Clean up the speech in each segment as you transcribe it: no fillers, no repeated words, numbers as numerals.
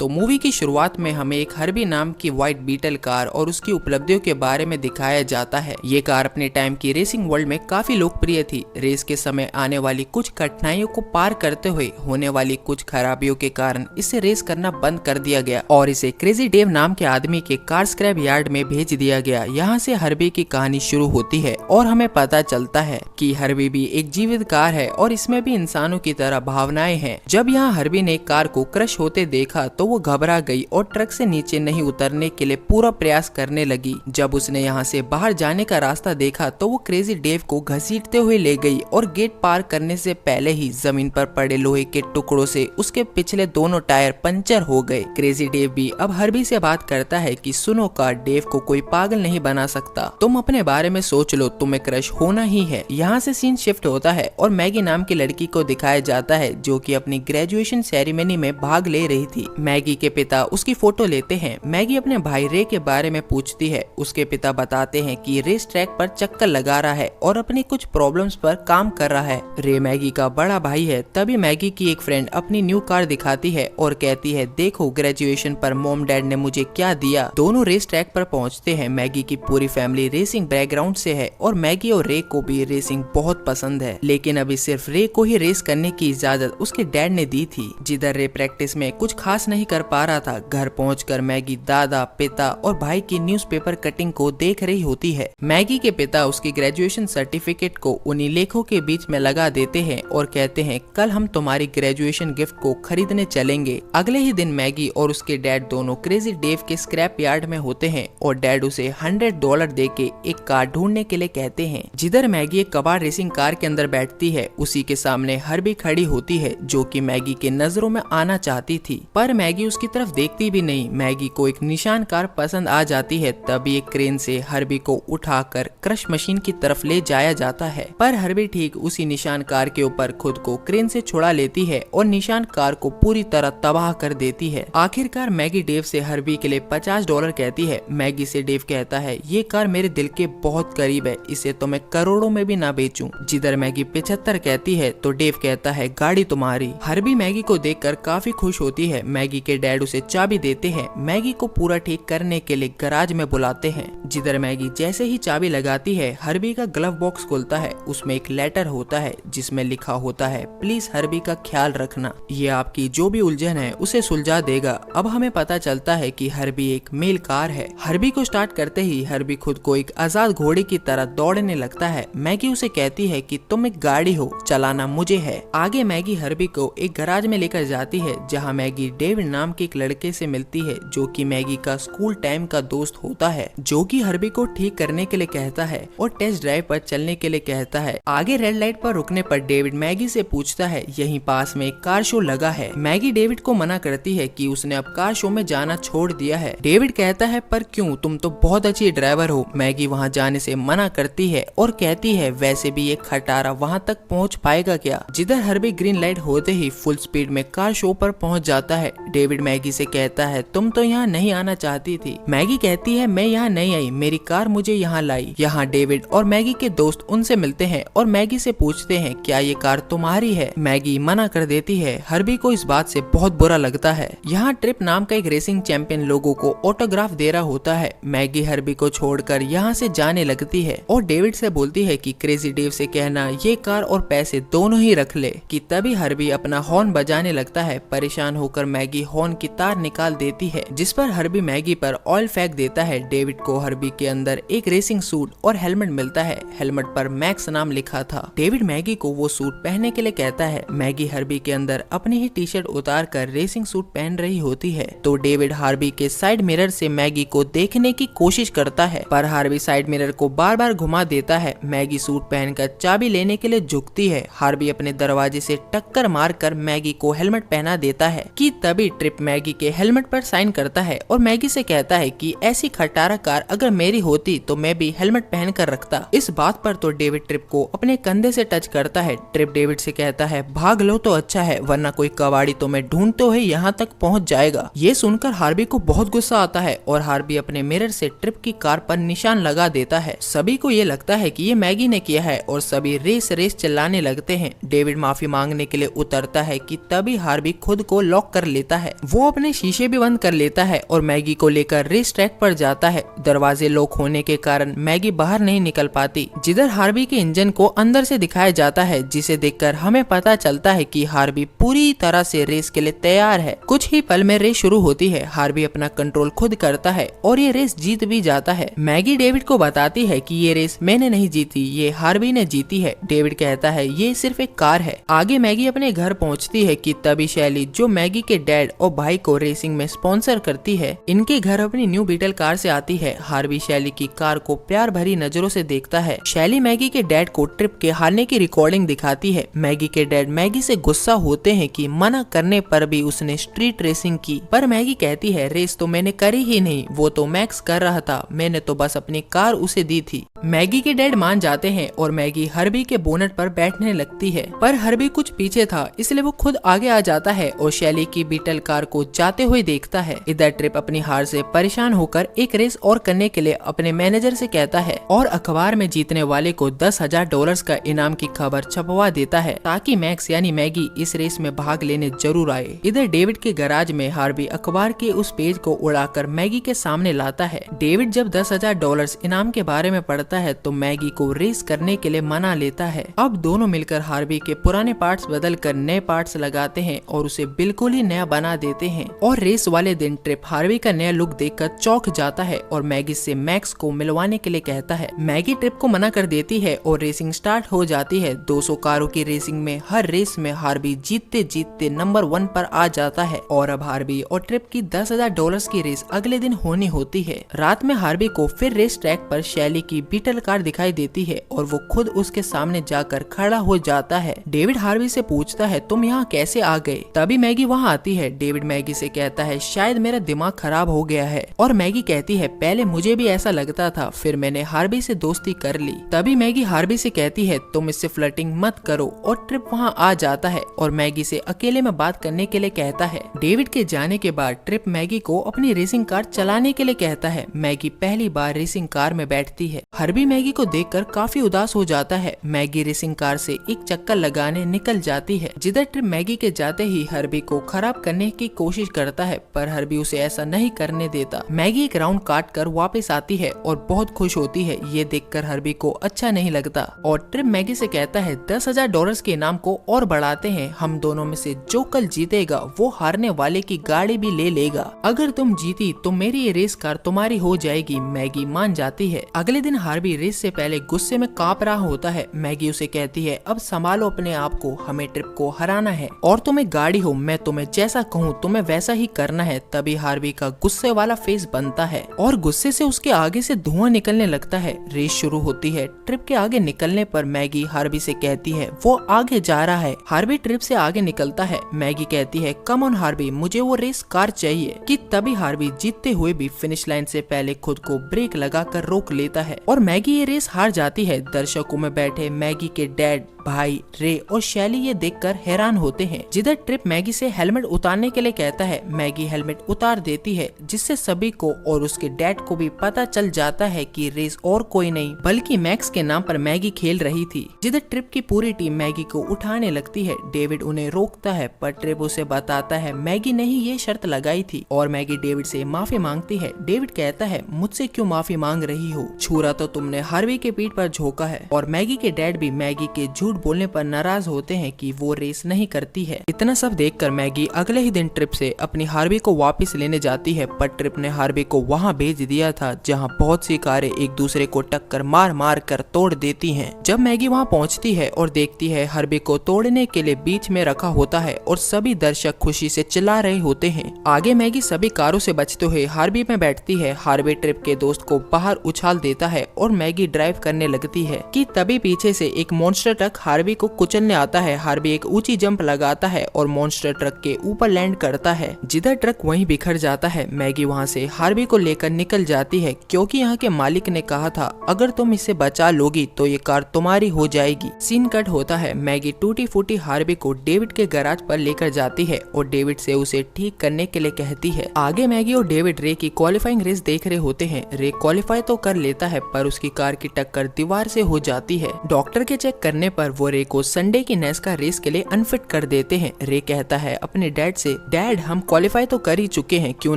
तो मूवी की शुरुआत में हमें एक हर्बी नाम की व्हाइट बीटल कार और उसकी उपलब्धियों के बारे में दिखाया जाता है। ये कार अपने टाइम की रेसिंग वर्ल्ड में काफी लोकप्रिय थी। रेस के समय आने वाली कुछ कठिनाइयों को पार करते हुए होने वाली कुछ खराबियों के कारण इसे रेस करना बंद कर दिया गया और इसे क्रेजी डेव नाम के आदमी के कार स्क्रैप यार्ड में भेज दिया गया। यहाँ से हर्बी की कहानी शुरू होती है और हमें पता चलता है कि हर्बी भी एक जीवित कार है और इसमें भी इंसानों की तरह भावनाएं हैं। जब यहाँ हर्बी ने कार को क्रश होते देखा तो वो घबरा गई और ट्रक से नीचे नहीं उतरने के लिए पूरा प्रयास करने लगी। जब उसने यहाँ से बाहर जाने का रास्ता देखा तो वो क्रेजी डेव को घसीटते हुए ले गई और गेट पार करने से पहले ही जमीन पर पड़े लोहे के टुकड़ों से उसके पिछले दोनों टायर पंचर हो गए। क्रेजी डेव भी अब हर्बी से बात करता है कि सुनो कार, डेव को कोई पागल नहीं बना सकता, तुम अपने बारे में सोच लो, तुम्हें क्रश होना ही है। यहाँ से सीन शिफ्ट होता है और मैगी नाम की लड़की को दिखाया जाता है जो कि अपनी ग्रेजुएशन सेरेमनी में भाग ले रही थी। मैगी के पिता उसकी फोटो लेते हैं। मैगी अपने भाई रे के बारे में पूछती है। उसके पिता बताते हैं कि रेस ट्रैक पर चक्कर लगा रहा है और अपनी कुछ प्रॉब्लम्स पर काम कर रहा है। रे मैगी का बड़ा भाई है। तभी मैगी की एक फ्रेंड अपनी न्यू कार दिखाती है और कहती है, देखो ग्रेजुएशन पर मॉम डैड ने मुझे क्या दिया। दोनों रेस ट्रैक पर पहुंचते हैं। मैगी की पूरी फैमिली रेसिंग बैकग्राउंड से है और मैगी और रे को भी रेसिंग बहुत पसंद है, लेकिन अभी सिर्फ रे को ही रेस करने की इजाजत उसके डैड ने दी थी। जिधर रे प्रैक्टिस में कुछ खास नहीं कर पा रहा था, घर पहुंचकर मैगी दादा, पिता और भाई की न्यूज़पेपर कटिंग को देख रही होती है। मैगी के पिता उसकी ग्रेजुएशन सर्टिफिकेट को उन्हीं लेखों के बीच में लगा देते हैं और कहते हैं, कल हम तुम्हारी ग्रेजुएशन गिफ्ट को खरीदने चलेंगे। अगले ही दिन मैगी और उसके डैड दोनों क्रेजी डेव के स्क्रैप यार्ड में होते हैं और डैड उसे $100 देके एक कार ढूंढने के लिए कहते हैं। जिधर मैगी एक कबाड़ रेसिंग कार के अंदर बैठती है, उसी के सामने हर्बी खड़ी होती है जो कि मैगी के नजरों में आना चाहती थी, पर मैगी उसकी तरफ देखती भी नहीं। मैगी को एक निशान कार पसंद आ जाती है। तभी एक क्रेन से हर्बी को उठाकर क्रश मशीन की तरफ ले जाया जाता है, पर हर्बी ठीक उसी निशान कार के ऊपर खुद को क्रेन से छुड़ा लेती है और निशान कार को पूरी तरह तबाह कर देती है। आखिरकार मैगी डेव से हर्बी के लिए $50 कहती है। मैगी से डेव कहता है, ये कार मेरे दिल के बहुत करीब है, इसे तो मैं करोड़ों में भी ना बेचूं। जिधर मैगी 75 कहती है तो डेव कहता है, गाड़ी तुम्हारी। हर्बी मैगी को देखकर काफी खुश होती है। मैगी के डैड उसे चाबी देते हैं। मैगी को पूरा ठीक करने के लिए गराज में बुलाते हैं। जिधर मैगी जैसे ही चाबी लगाती है, हर्बी का ग्लव बॉक्स खुलता है। उसमें एक लेटर होता है जिसमें लिखा होता है, प्लीज हर्बी का ख्याल रखना, ये आपकी जो भी उलझन है उसे सुलझा देगा। अब हमें पता चलता है कि हर्बी एक मेल कार है। हर्बी को स्टार्ट करते ही हर्बी खुद को एक आजाद घोड़े की तरह दौड़ने लगता है। मैगी उसे कहती है कि तुम एक गाड़ी हो, चलाना मुझे है। आगे मैगी हर्बी को एक गराज में लेकर जाती है जहाँ मैगी डेविड नाम के एक लड़के से मिलती है जो कि मैगी का स्कूल टाइम का दोस्त होता है, जो कि हर्बी को ठीक करने के लिए कहता है और टेस्ट ड्राइव पर चलने के लिए कहता है। आगे रेड लाइट पर रुकने पर डेविड मैगी से पूछता है, यहीं पास में एक कार शो लगा है। मैगी डेविड को मना करती है कि उसने अब कार शो में जाना छोड़ दिया है। डेविड कहता है, पर क्यों, तुम तो बहुत अच्छी ड्राइवर हो। मैगी वहाँ जाने से मना करती है और कहती है, वैसे भी एक खटारा वहाँ तक पहुँच पाएगा क्या। जिधर हर्बी ग्रीन लाइट होते ही फुल स्पीड में कार शो पर पहुँच जाता है। डेविड मैगी से कहता है, तुम तो यहाँ नहीं आना चाहती थी। मैगी कहती है, मैं यहाँ नहीं आई, मेरी कार मुझे यहाँ लाई। यहाँ डेविड और मैगी के दोस्त उनसे मिलते हैं और मैगी से पूछते हैं, क्या ये कार तुम्हारी है। मैगी मना कर देती है। हर्बी को इस बात से बहुत बुरा लगता है। यहाँ ट्रिप नाम का एक रेसिंग चैंपियन लोगों को ऑटोग्राफ दे रहा होता है। मैगी हर्बी को छोड़कर यहाँ से जाने लगती है और डेविड से बोलती है कि क्रेजी डेव से कहना ये कार और पैसे दोनों ही रख ले। कि तभी हर्बी अपना हॉर्न बजाने लगता है। परेशान होकर मैगी हॉर्न की तार निकाल देती है, जिस पर हर्बी मैगी पर ऑयल फेंक देता है। डेविड को हर्बी के अंदर एक रेसिंग सूट और हेलमेट मिलता है। हेलमेट पर मैक्स नाम लिखा था। डेविड मैगी को वो सूट पहनने के लिए कहता है। मैगी हर्बी के अंदर अपनी ही टी शर्ट उतार कर रेसिंग सूट पहन रही होती है तो डेविड हार्बी के साइड मिरर से मैगी को देखने की कोशिश करता है, पर हार्बी साइड मिरर को बार बार घुमा देता है। मैगी सूट पहनकर चाबी लेने के लिए झुकती है। हार्बी अपने दरवाजे से टक्कर मारकर मैगी को हेलमेट पहना देता है। कि तभी ट्रिप मैगी के हेलमेट पर साइन करता है और मैगी से कहता है कि ऐसी खटारा कार अगर मेरी होती तो मैं भी हेलमेट पहन कर रखता। इस बात पर तो डेविड ट्रिप को अपने कंधे से टच करता है। ट्रिप डेविड से कहता है, भाग लो तो अच्छा है, वरना कोई कबाड़ी तुम्हें ढूंढते हुए यहाँ तक पहुँच जाएगा। ये सुनकर हार्बी को बहुत गुस्सा आता है और हार्बी अपने मिरर से ट्रिप की कार पर निशान लगा देता है। सभी को ये लगता है कि ये मैगी ने किया है और सभी रेस रेस चिल्लाने लगते हैं। डेविड माफी मांगने के लिए उतरता है कि तभी हार्बी खुद को लॉक कर लेता है। है। वो अपने शीशे भी बंद कर लेता है और मैगी को लेकर रेस ट्रैक पर जाता है। दरवाजे लॉक होने के कारण मैगी बाहर नहीं निकल पाती, जिधर हार्वी के इंजन को अंदर से दिखाया जाता है, जिसे देखकर हमें पता चलता है कि हार्वी पूरी तरह से रेस के लिए तैयार है। कुछ ही पल में रेस शुरू होती है। हार्वी अपना कंट्रोल खुद करता है और ये रेस जीत भी जाता है। मैगी डेविड को बताती है कि ये रेस मैंने नहीं जीती, ये हार्वी ने जीती है। डेविड कहता है ये सिर्फ एक कार है। आगे मैगी अपने घर पहुंचती है कि तभी शैली, जो मैगी के डैड और भाई को रेसिंग में स्पॉन्सर करती है, इनके घर अपनी न्यू बीटल कार से आती है। हार्वी शैली की कार को प्यार भरी नजरों से देखता है। शैली मैगी के डैड को ट्रिप के हारने की रिकॉर्डिंग दिखाती है। मैगी के डैड मैगी से गुस्सा होते हैं कि मना करने पर भी उसने स्ट्रीट रेसिंग की, पर मैगी कहती है रेस तो मैंने करी ही नहीं, वो तो मैक्स कर रहा था, मैंने तो बस अपनी कार उसे दी थी। मैगी के डैड मान जाते हैं और मैगी हार्वी के बोनट पर बैठने लगती है, पर हार्वी कुछ पीछे था इसलिए वो खुद आगे आ जाता है और शैली की बीटल कार को जाते हुए देखता है। इधर ट्रिप अपनी हार से परेशान होकर एक रेस और करने के लिए अपने मैनेजर से कहता है और अखबार में जीतने वाले को $10,000 का इनाम की खबर छपवा देता है, ताकि मैक्स यानी मैगी इस रेस में भाग लेने जरूर आए। इधर डेविड के गैराज में हार्वी अखबार के उस पेज को उड़ाकर मैगी के सामने लाता है। डेविड जब $10,000 इनाम के बारे में पढ़ता है तो मैगी को रेस करने के लिए मना लेता है। अब दोनों मिलकर हार्वी के पुराने पार्ट्स बदल कर नए पार्ट्स लगाते हैं और उसे बिल्कुल ही नया बना देते हैं। और रेस वाले दिन ट्रिप हार्वी का नया लुक देखकर चौंक जाता है और मैगी से मैक्स को मिलवाने के लिए कहता है। मैगी ट्रिप को मना कर देती है और रेसिंग स्टार्ट हो जाती है। 200 कारों की रेसिंग में हर रेस में हार्वी जीतते जीतते नंबर 1 पर आ जाता है और अब हार्वी और ट्रिप की $10,000 की रेस अगले दिन होनी होती है। रात में हार्वी को फिर रेस ट्रैक पर शैली की बीटल कार दिखाई देती है और वो खुद उसके सामने जाकर खड़ा हो जाता है। डेविड हार्वी से पूछता है तुम यहाँ कैसे आ गए? तभी मैगी वहाँ आती है। डेविड मैगी से कहता है शायद मेरा दिमाग खराब हो गया है, और मैगी कहती है पहले मुझे भी ऐसा लगता था, फिर मैंने हार्वी से दोस्ती कर ली। तभी मैगी हार्वी से कहती है तुम इससे फ्लर्टिंग मत करो, और ट्रिप वहाँ आ जाता है और मैगी से अकेले में बात करने के लिए कहता है। डेविड के जाने के बाद ट्रिप मैगी को अपनी रेसिंग कार चलाने के लिए कहता है। मैगी पहली बार रेसिंग कार में बैठती है। हार्वी मैगी को देखकर काफी उदास हो जाता है। मैगी रेसिंग कार से एक चक्कर लगाने निकल जाती है, जिधर ट्रिप मैगी के जाते ही हार्वी को खराब करने की कोशिश करता है, पर हार्वी उसे ऐसा नहीं करने देता। मैगी एक राउंड काट कर वापस आती है और बहुत खुश होती है। ये देखकर हार्वी को अच्छा नहीं लगता और ट्रिप मैगी से कहता है $10,000 के इनाम को और बढ़ाते हैं, हम दोनों में से जो कल जीतेगा वो हारने वाले की गाड़ी भी ले लेगा। अगर तुम जीती तो मेरी ये रेस कार तुम्हारी हो जाएगी। मैगी मान जाती है। अगले दिन हार्वी रेस से पहले गुस्से में कांप रहा होता है। मैगी उसे कहती है अब संभालो अपने आप को, हमें ट्रिप को हराना है और तुम एक गाड़ी हो, मैं तुम्हें जैसा कहूँ तुम्हें वैसा ही करना है। तभी हार्वी का गुस्से वाला फेस बनता है और गुस्से से उसके आगे से धुआं निकलने लगता है। रेस शुरू होती है। ट्रिप के आगे निकलने पर मैगी हार्वी से कहती है वो आगे जा रहा है। हार्वी ट्रिप से आगे निकलता है। मैगी कहती है कम ऑन हार्वी, मुझे वो रेस कार चाहिए। कि तभी हार्वी जीतते हुए भी फिनिश लाइन से पहले खुद को ब्रेक लगाकर रोक लेता है और मैगी ये रेस हार जाती है। दर्शकों में बैठे मैगी के डैड, भाई, रे और शैली ये देखकर हैरान होते हैं। जिधर ट्रिप मैगी से हेलमेट उतारने के लिए कहता है। मैगी हेलमेट उतार देती है, जिससे सभी को और उसके डैड को भी पता चल जाता है कि रेस और कोई नहीं बल्कि मैक्स के नाम पर मैगी खेल रही थी। जिधर ट्रिप की पूरी टीम मैगी को उठाने लगती है। डेविड उन्हें रोकता है, पर ट्रिप उसे बताता है मैगी ने ही ये शर्त लगाई थी और मैगी डेविड से माफी मांगती है। डेविड कहता है मुझसे क्यों माफी मांग रही हो, छुरा तो तुमने हार्वी के पीठ पर झोंका है। और मैगी के डैड भी मैगी के झूठ बोलने पर नाराज होते हैं कि वो रेस नहीं करती है। इतना सब देखकर मैगी अगले ही दिन ट्रिप से अपनी हार्वी को वापस लेने जाती है, पर ट्रिप ने हार्वी को वहाँ भेज दिया था जहाँ बहुत सी कारें एक दूसरे को टक्कर मार मार कर तोड़ देती हैं। जब मैगी वहाँ पहुँचती है और देखती है हार्वी को तोड़ने के लिए बीच में रखा होता है और सभी दर्शक खुशी से चिल्ला रहे होते हैं। आगे मैगी सभी कारों से बचते हुए हार्वी में बैठती है। हार्वी ट्रिप के दोस्त को बाहर उछाल देता है और मैगी ड्राइव करने लगती है कि तभी पीछे से एक मॉन्स्टर ट्रक हार्वी को कुचलने आता है। हार्वी एक ऊंची जंप लगाता है और मॉन्स्टर ट्रक के ऊपर लैंड करता है, जिधर ट्रक वहीं बिखर जाता है। मैगी वहां से हार्वी को लेकर निकल जाती है क्योंकि यहाँ के मालिक ने कहा था अगर तुम इसे बचा लोगी तो ये कार तुम्हारी हो जाएगी। सीन कट होता है। मैगी टूटी फूटी हार्वी को डेविड के गैराज पर लेकर जाती है और डेविड से उसे ठीक करने के लिए कहती है। आगे मैगी और डेविड रे की क्वालिफाइंग रेस देख रहे होते हैं। रे क्वालिफाई तो कर लेता है पर उसकी कार की टक्कर दीवार से हो जाती है। डॉक्टर के चेक करने पर वो रे को संडे की नेस्का रेस के लिए अनफिट कर देते हैं। रे कहता है अपने डैड से डैड हम क्वालिफाई तो कर ही चुके हैं, क्यों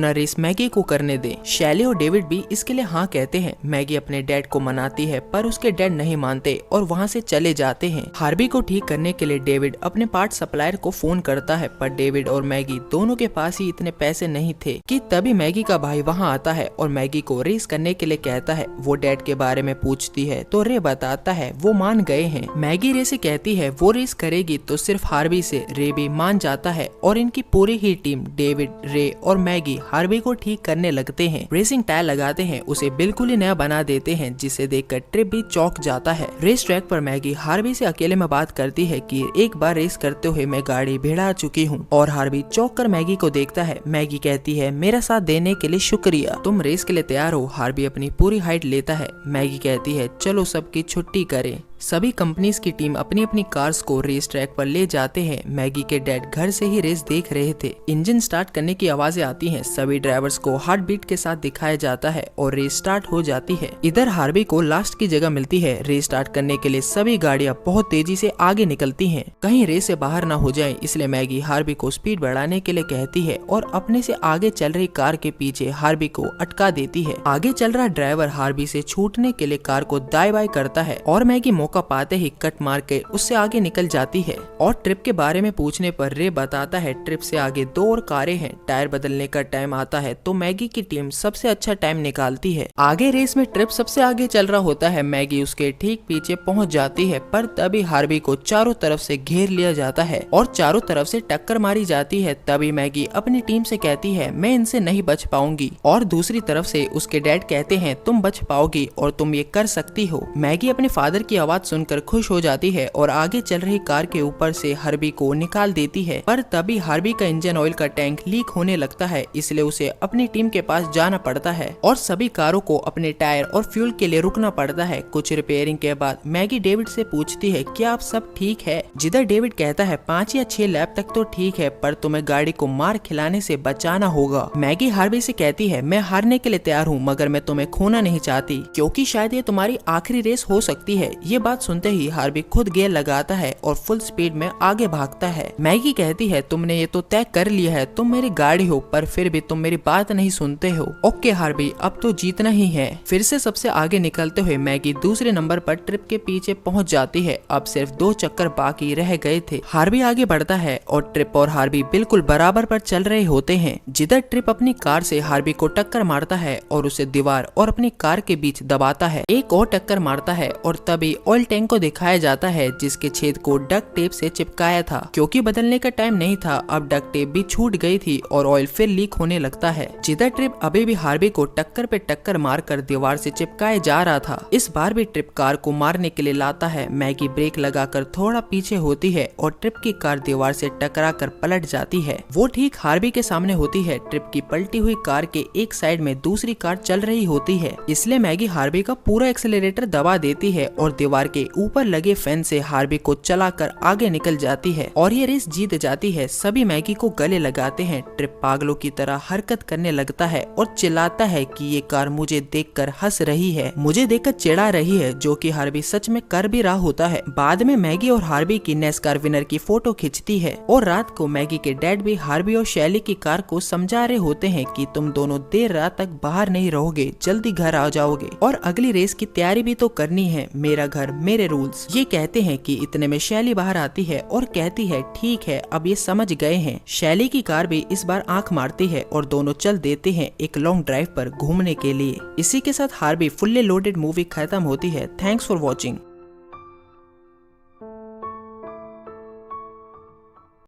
ना रेस मैगी को करने दे। शैली और डेविड भी इसके लिए हाँ कहते हैं। मैगी अपने डैड को मनाती है पर उसके डैड नहीं मानते और वहाँ से चले जाते हैं। हार्बी को ठीक करने के लिए डेविड अपने पार्ट सप्लायर को फोन करता है, पर डेविड और मैगी दोनों के पास ही इतने पैसे नहीं थे कि तभी मैगी का भाई वहाँ आता है और मैगी को रेस करने के लिए कहता है। वो डैड के बारे में पूछती है तो रे बताता है वो मान गए हैं। मैगी रे से कहती है वो रेस करेगी तो सिर्फ हार्बी से। रे भी मान जाता है और इनकी पूरी ही टीम डेविड, रे और मैगी हार्बी को ठीक करने लगते हैं। रेसिंग टायर लगाते हैं, उसे बिल्कुल ही नया बना देते हैं, जिसे देखकर ट्रिप भी चौंक जाता है। रेस ट्रैक पर मैगी हार्बी से अकेले में बात करती है कि एक बार रेस करते हुए मैं गाड़ी भिड़ा चुकी हूँ, और हार्बी चौंक कर मैगी को देखता है। मैगी कहती है मेरा साथ देने के लिए शुक्रिया, तुम रेस के लिए तैयार हो। हार्बी अपनी पूरी हाइट लेता है। मैगी कहती है चलो सबकी छुट्टी करें। सभी कंपनीज की टीम अपनी अपनी कार्स को रेस ट्रैक पर ले जाते हैं। मैगी के डैड घर से ही रेस देख रहे थे। इंजन स्टार्ट करने की आवाजें आती हैं। सभी ड्राइवर्स को हार्ट बीट के साथ दिखाया जाता है और रेस स्टार्ट हो जाती है। इधर हार्बी को लास्ट की जगह मिलती है। रेस स्टार्ट करने के लिए सभी गाड़ियां बहुत तेजी से आगे निकलती हैं। कहीं रेस से बाहर न हो जाए, इसलिए मैगी हार्बी को स्पीड बढ़ाने के लिए कहती है और अपने से आगे चल रही कार के पीछे हार्बी को अटका देती है। आगे चल रहा ड्राइवर हार्बी से छूटने के लिए कार को दाएं बाएं करता है और मैगी मौका पाते ही कट मार के उससे आगे निकल जाती है। और ट्रिप के बारे में पूछने पर रे बताता है ट्रिप से आगे 2 और कारें हैं। टायर बदलने का टाइम आता है तो मैगी की टीम सबसे अच्छा टाइम निकालती है। आगे रेस में ट्रिप सबसे आगे चल रहा होता है। मैगी उसके ठीक पीछे पहुंच जाती है, पर तभी हार्बी को चारों तरफ से घेर लिया जाता है और चारों तरफ से टक्कर मारी जाती है। तभी मैगी अपनी टीम से कहती है मैं इनसे नहीं बच पाऊंगी, और दूसरी तरफ से उसके डैड कहते हैं तुम बच पाओगी और तुम ये कर सकती हो। मैगी अपने फादर की आवाज सुनकर खुश हो जाती है और आगे चल रही कार के ऊपर से हार्बी को निकाल देती है, पर तभी हार्बी का इंजन ऑयल का टैंक लीक होने लगता है, इसलिए उसे अपनी टीम के पास जाना पड़ता है और सभी कारों को अपने टायर और फ्यूल के लिए रुकना पड़ता है। कुछ रिपेयरिंग के बाद मैगी डेविड से पूछती है क्या आप सब ठीक है, जिधर डेविड कहता है 5 या 6 लैप तक तो ठीक है, पर तुम्हें गाड़ी को मार खिलाने से बचाना होगा। मैगी हार्बी से कहती है मैं हारने के लिए तैयार हूँ, मगर मैं तुम्हें खोना नहीं चाहती, क्योंकि शायद ये तुम्हारी आखिरी रेस हो सकती है। ये बात सुनते ही हार्बी खुद गियर लगाता है और फुल स्पीड में आगे भागता है। मैगी कहती है तुमने ये तो तय कर लिया है, तुम मेरी गाड़ी हो, पर फिर भी तुम मेरी बात नहीं सुनते हो। ओके हार्बी, अब तो जीतना ही है। फिर से सबसे आगे निकलते हुए मैगी दूसरे नंबर पर ट्रिप के पीछे पहुंच जाती है। अब सिर्फ 2 चक्कर बाकी रह गए थे। हार्बी आगे बढ़ता है और ट्रिप और हार्बी बिल्कुल बराबर पर चल रहे होते हैं, जिधर ट्रिप अपनी कार से हार्बी को टक्कर मारता है और उसे दीवार और अपनी कार के बीच दबाता है। एक और टक्कर मारता है और तभी ऑयल टैंक को दिखाया जाता है, जिसके छेद को डक्ट टेप से चिपकाया था। क्योंकि बदलने का टाइम नहीं था, अब डक्ट टेप भी छूट गई थी और ऑयल फिर लीक होने लगता है। जिधर ट्रिप अभी भी हार्बी को टक्कर पे टक्कर मारकर दीवार से चिपकाए जा रहा था। इस बार भी ट्रिप कार को मारने के लिए लाता है। मैगी ब्रेक लगाकर थोड़ा पीछे होती है और ट्रिप की कार दीवार से टकरा कर पलट जाती है। वो ठीक हार्बी के सामने होती है। ट्रिप की पलटी हुई कार के एक साइड में दूसरी कार चल रही होती है, इसलिए मैगी हार्बी का पूरा एक्सेलरेटर दबा देती है और दीवार के ऊपर लगे फैन से हार्बी को चलाकर आगे निकल जाती है और ये रेस जीत जाती है। सभी मैगी को गले लगाते हैं। ट्रिप पागलों की तरह हरकत करने लगता है और चिल्लाता है कि ये कार मुझे देखकर हंस रही है, मुझे देखकर चिढ़ा रही है, जो कि हार्बी सच में कर भी रहा होता है। बाद में मैगी और हार्बी की नेस्कार विनर की फोटो खींचती है और रात को मैगी के डैड भी हार्बी और शैली की कार को समझा रहे होते हैं कि तुम दोनों देर रात तक बाहर नहीं रहोगे, जल्दी घर आ जाओगे और अगली रेस की तैयारी भी तो करनी है, मेरा घर मेरे रूल्स। ये कहते हैं कि इतने में शैली बाहर आती है और कहती है ठीक है अब ये समझ गए हैं। शैली की कार भी इस बार आंख मारती है और दोनों चल देते हैं एक लॉन्ग ड्राइव पर घूमने के लिए। इसी के साथ हार्बी फुल्ली लोडेड मूवी खत्म होती है। Thanks for watching.